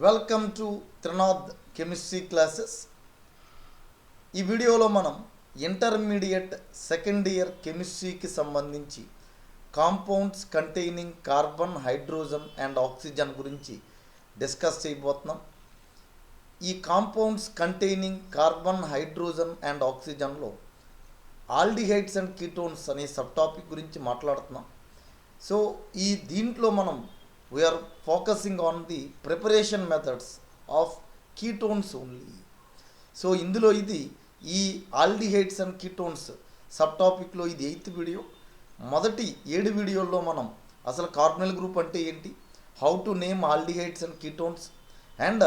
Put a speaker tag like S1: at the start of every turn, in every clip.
S1: Welcome to Trinath chemistry classes. ఈ వీడియోలో మనం ఇంటర్మీడియట్ సెకండ్ ఇయర్ కెమిస్ట్రీకి సంబంధించి compounds containing carbon, hydrogen and oxygen గురించి డిస్కస్ చేయబోతున్నాం. ఈ compounds containing carbon, hydrogen and ఆక్సిజన్లో ఆల్డిహైడ్స్ అండ్ కీటోన్స్ అనే సబ్ టాపిక్ గురించి మాట్లాడుతున్నాం. సో దీంట్లో మనం we are focusing on the preparation methods of ketones only. So ఇందులో ఇది ఈ ఆల్డిహైడ్స్ అండ్ కీటోన్స్ సబ్ టాపిక్లో ఇది 8th వీడియో. మొదటి 7 వీడియోల్లో మనం అసలు కార్బనల్ గ్రూప్ అంటే ఏంటి, how to name aldehydes and ketones and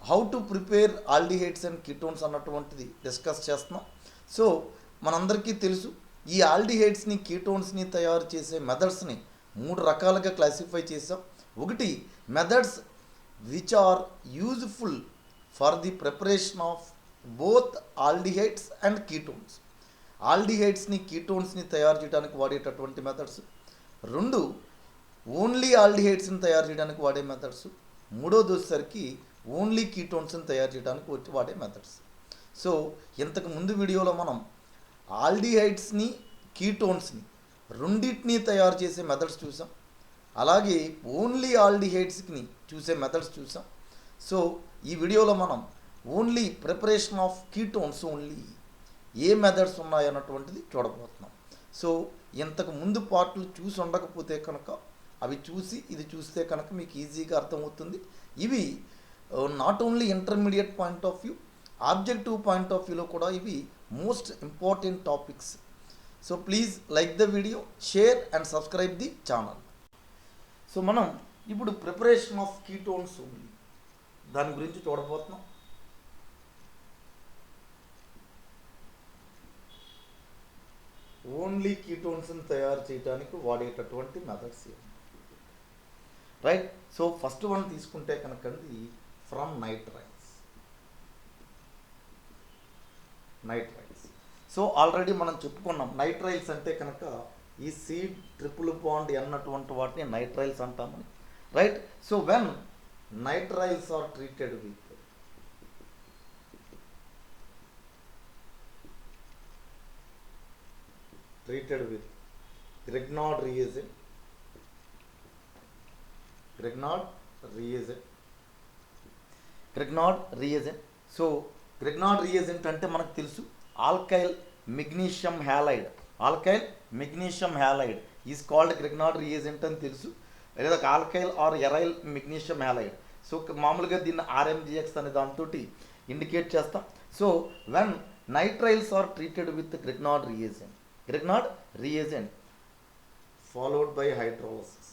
S1: how to prepare aldehydes and ketones అన్నటువంటిది డిస్కస్ చేస్తున్నాం. సో మనందరికీ తెలుసు, ఈ ఆల్డిహైడ్స్ని, కీటోన్స్ని తయారు చేసే మెథడ్స్ని 3 రకాలుగా క్లాసిఫై చేసాం. ఒకటి, methods which are useful for the preparation of both aldehydes and ketones. ఆల్డిహైడ్స్ని, కీటోన్స్ని తయారు చేయడానికి వాడేటటువంటి మెథడ్స్. 2, ఓన్లీ ఆల్డిహైడ్స్ని తయారు చేయడానికి వాడే మెథడ్స్. 3వది వచ్చేసరికి ఓన్లీ కీటోన్స్ని తయారు చేయడానికి వాడే మెథడ్స్. సో ఇంతకు ముందు వీడియోలో మనం ఆల్డిహైడ్స్ని, కీటోన్స్ని రెండింటినీ తయారు చేసే మెథడ్స్ చూసాం. అలాగే ఓన్లీ ఆల్డిహైడ్స్ని చూసే మెథడ్స్ చూసాం. సో ఈ వీడియోలో మనం only preparation of ketones only ఏ మెథడ్స్ ఉన్నాయన్నటువంటిది చూడబోతున్నాం. సో ఇంతకు ముందు పార్ట్లు చూసి ఉండకపోతే కనుక అవి చూసి ఇది చూస్తే కనుక మీకు ఈజీగా అర్థమవుతుంది. ఇవి not only intermediate point of view, objective point of వ్యూలో కూడా ఇవి most important topics. So please like the video, share and subscribe the channel. So మనం ఇప్పుడు ప్రిపరేషన్ ఆఫ్ కీటోన్స్ ఉంది, దాని గురించి చూడబోతున్నాం. ఓన్లీ కీటోన్స్ని తయారు చేయడానికి వాడేటటువంటి methods right. So first one తీసుకుంటే కనుకండి ఫ్రమ్ నైట్రైల్స్. సో ఆల్రెడీ మనం చెప్పుకున్నాం, నైట్రైల్స్ అంటే కనుక ఈ C ట్రిపుల్ బాండ్ అన్నటువంటి వాటిని నైట్రైల్స్ అంటామని, right. So when nitriles are treated with Grignard reagent. So Grignard reagent అంటే మనకు తెలుసు, alkyl magnesium halide is called Grignard reagent అని తెలుసు, లేదా alkyl or aryl magnesium halide. So మామూలుగా దీన్ని RMGX అనే దాంతో ఇండికేట్ చేస్తాం. So when nitriles are treated with Grignard reagent followed by hydrolysis.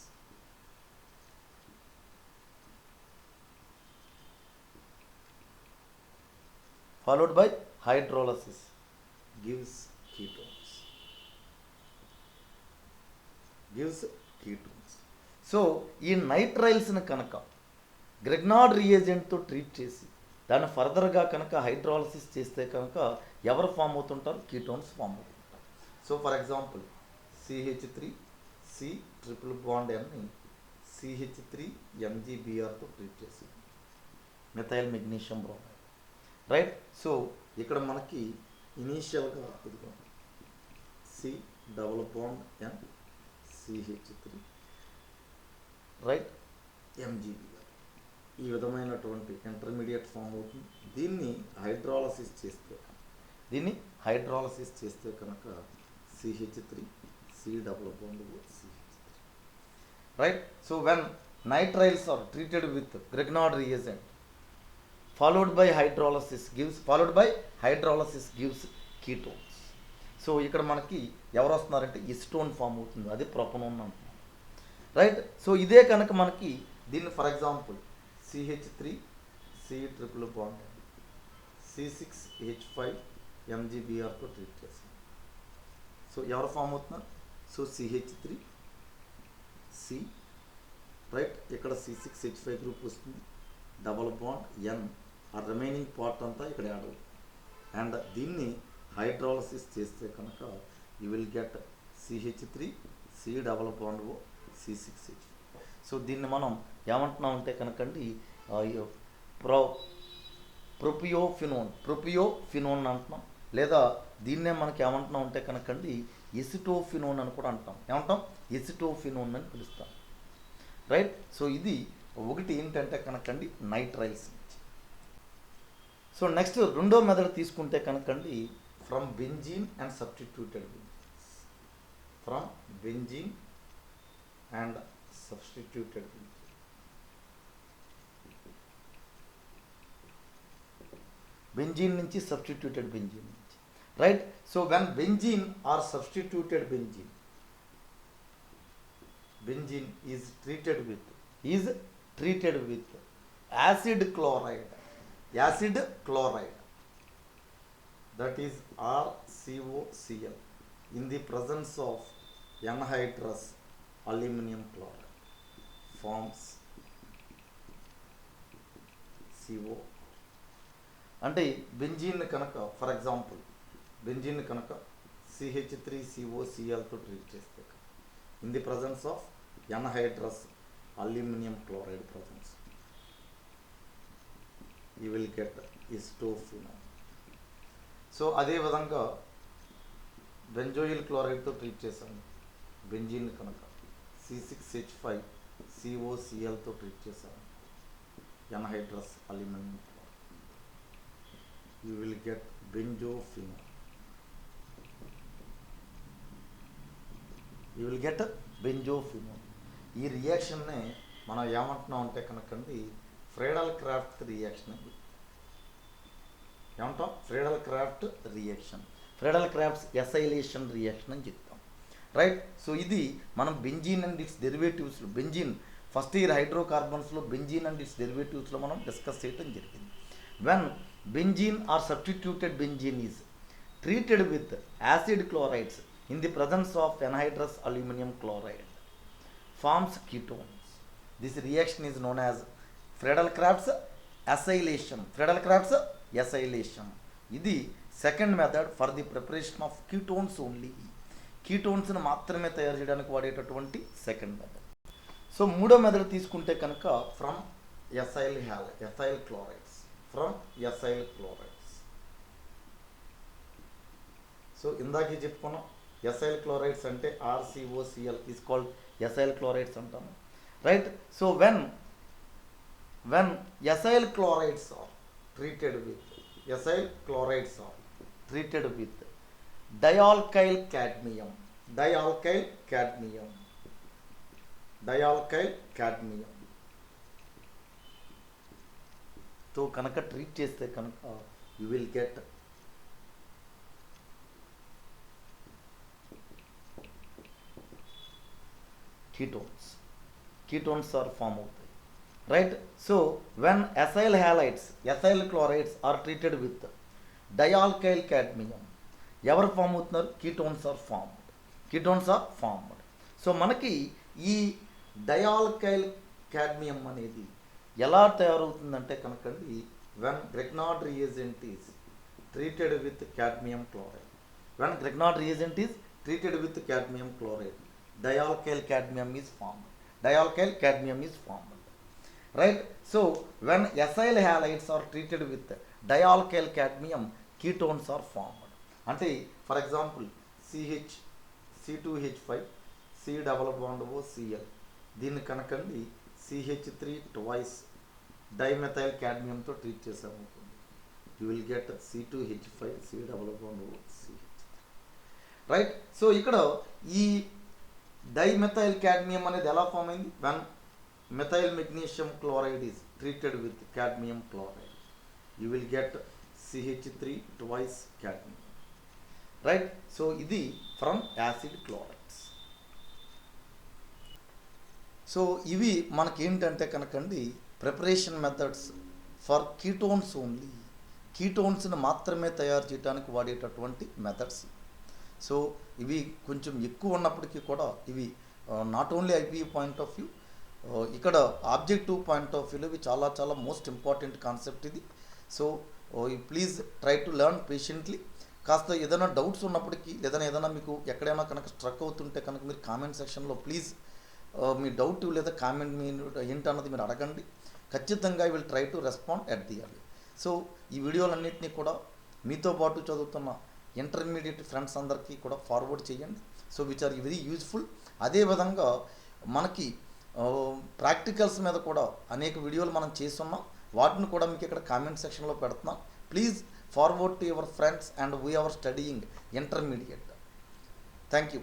S1: Gives ketones. So ఈ నైట్రైల్స్ని కనుక Grignard రియేజెంట్తో ట్రీట్ చేసి దాన్ని ఫర్దర్గా కనుక హైడ్రాలసిస్ చేస్తే కనుక ఎవరు ఫామ్ అవుతుంటారు, కీటోన్స్ ఫామ్ అవుతుంటారు. So for example CH3C triple bond Nని CH3MgBrతో ట్రీట్ చేసి methyl magnesium bromide, right. So ఇక్కడ మనకి ఇనీషియల్గా ఇదిగో C double bond N CH3 right MgBr, ఈ విధమైనటువంటి ఇంటర్మీడియట్ ఫామ్ అవుతుంది. దీన్ని హైడ్రాలసిస్ చేస్తే కనుక CH3 C double bond CH3, right. So when nitriles are treated with Grignard reagent followed by hydrolysis gives ketones. So ఇక్కడ మనకి ఎవరు వస్తున్నారంటే ఇస్టోన్ ఫామ్ అవుతుంది, అది ప్రొపనోన్ అంటున్నాం, రైట్. సో ఇదే కనుక మనకి దీన్ని for example CH3C triple bond C6H5MgBrతో ట్రీట్ చేస్తాం. సో ఎవరు ఫామ్ అవుతున్నారు, సో CH3C, రైట్. ఇక్కడ C6H5 గ్రూప్ వస్తుంది, డబల్ బాండ్ N, ఆ రిమైనింగ్ పార్ట్ అంతా ఇక్కడ యాడ్ అవుతుంది. అండ్ దీన్ని హైడ్రాలసిస్ చేస్తే కనుక you will get CH3C double bond C6H. So దీన్ని మనం ఏమంటున్నామంటే కనుకండి ప్రో ప్రొపియోఫినోన్ అంటున్నాం, లేదా దీన్నే మనకి ఏమంటున్నాం అంటే కనుకండి ఎసిటోఫినోన్ అని కూడా అంటాం. ఏమంటాం? ఎసిటోఫినోన్ అని పిలుస్తాం. రైట్. సో ఇది ఒకటి ఏంటంటే కనుకండి నైట్రైల్స్ నుంచి. సో నెక్స్ట్ రెండో మెథడ్ తీసుకుంటే కనుకండి from benzene and substituted benzenes. From benzene and substituted benzene. Benzene నుంచి సబ్స్టిట్యూటెడ్ బెంజీన్ నుంచి. Right. So when benzene or substituted benzene is treated with acid chloride, that is RCOCl, in the presence of anhydrous aluminum chloride forms CO. అంటే benzene కనుక for example benzene కనుక CH3COCl తో treat చేస్తే in the presence of anhydrous aluminum chloride presence, you will get acetophenone. So అదే విధంగా బెంజోయిల్ క్లోరైడ్తో treat చేశాము. Benzene కనుక C6H5COClతో treat చేశాము anhydrous aluminum chloride, you will get benzophenone. బెంజోఫినోన్. ఈ రియాక్షన్నే మనం ఏమంటున్నాం అంటే కనుకండి ఫ్రేడల్ క్రాఫ్ట్ రియాక్షన్ అని ఏమంటాం? ఫ్రేడల్ క్రాఫ్ట్స్ ఎసైలేషన్ రియాక్షన్ అని చెప్తాం. రైట్. సో ఇది మనం బెంజీన్ అండ్ ఇట్స్ డెరివేటివ్స్లో బెంజీన్ ఫస్ట్ ఇయర్ హైడ్రోకార్బన్స్లో బెంజీన్ అండ్ ఇట్స్ డెరివేటివ్స్లో మనం డిస్కస్ చేయడం జరిగింది. When benzene or substituted benzene is treated with acid chlorides in the presence of anhydrous aluminum chloride forms ketones. This reaction is known as Friedel-Crafts acylation. ఇది second method for the preparation of ketones only. కీటోన్స్ను మాత్రమే తయారు చేయడానికి వాడేటటువంటి second method. So మూడో method తీసుకుంటే కనుక from acyl chlorides. So ఇందాకే చెప్పుకున్నాం ఎసైల్ క్లోరైడ్స్ అంటే RCOCl is called acyl chlorides అంటాము. Right. So when acyl chlorides are treated with dialkyl cadmium తో కనుక ట్రీట్ చేస్తే కనుక you will get ketones are formed అవుతాయి. Right. So when acyl chlorides are treated with dialkyl cadmium ఎవరు form అవుతున్నారు? Ketones are formed. So మనకి ఈ dialkyl cadmium అనేది ఎలా తయారవుతుందంటే కనుకండి when Grignard reagent is treated with cadmium chloride, dialkyl cadmium is formed. Right. So when acyl halides are treated with dialkyl cadmium, ketones are formed. అంటే for example C2H5 C double bond OCl, దీన్ని కనుకండి CH3 twice dimethyl క్యాడ్మియంతో treat చేసాము. You will get C2H5 C double bond OCH. Right. So ఇక్కడ ఈ dimethyl cadmium అనేది ఎలా form అయింది? When methyl magnesium chloride is treated with cadmium chloride, you will get CH3 twice cadmium. Right. So ఇది from acid chlorides. So ఇవి మనకేంటంటే కనుకండి preparation methods for ketones only. కీటోన్స్ని మాత్రమే తయారు చేయడానికి వాడేటటువంటి మెథడ్స్. సో ఇవి కొంచెం ఎక్కువ ఉన్నప్పటికీ కూడా ఇవి not only IPE point of view, ఇక్కడ ఆబ్జెక్టివ్ పాయింట్ ఆఫ్ వ్యూలో ఇవి చాలా చాలా మోస్ట్ ఇంపార్టెంట్ కాన్సెప్ట్ ఇది. So please try to learn patiently. కాస్త ఏదైనా డౌట్స్ ఉన్నప్పటికీ ఏదైనా మీకు ఎక్కడైనా కనుక స్ట్రక్ అవుతుంటే కనుక మీరు కామెంట్ సెక్షన్లో ప్లీజ్ మీ డౌట్ లేదా కామెంట్ మీ ఏంటన్నది మీరు అడగండి. ఖచ్చితంగా I will try to respond at the early. So ఈ వీడియోలన్నింటినీ కూడా మీతో పాటు చదువుతున్న ఇంటర్మీడియట్ ఫ్రెండ్స్ అందరికీ కూడా ఫార్వర్డ్ చేయండి. So which are very useful. అదేవిధంగా మనకి ప్రాక్టికల్స్ మీద కూడా అనేక వీడియోలు మనం చేస్తున్నాం. వాటిని కూడా మీకు ఇక్కడ కామెంట్ సెక్షన్లో పెడుతున్నాం. Please forward to your friends and we are studying intermediate. Thank you.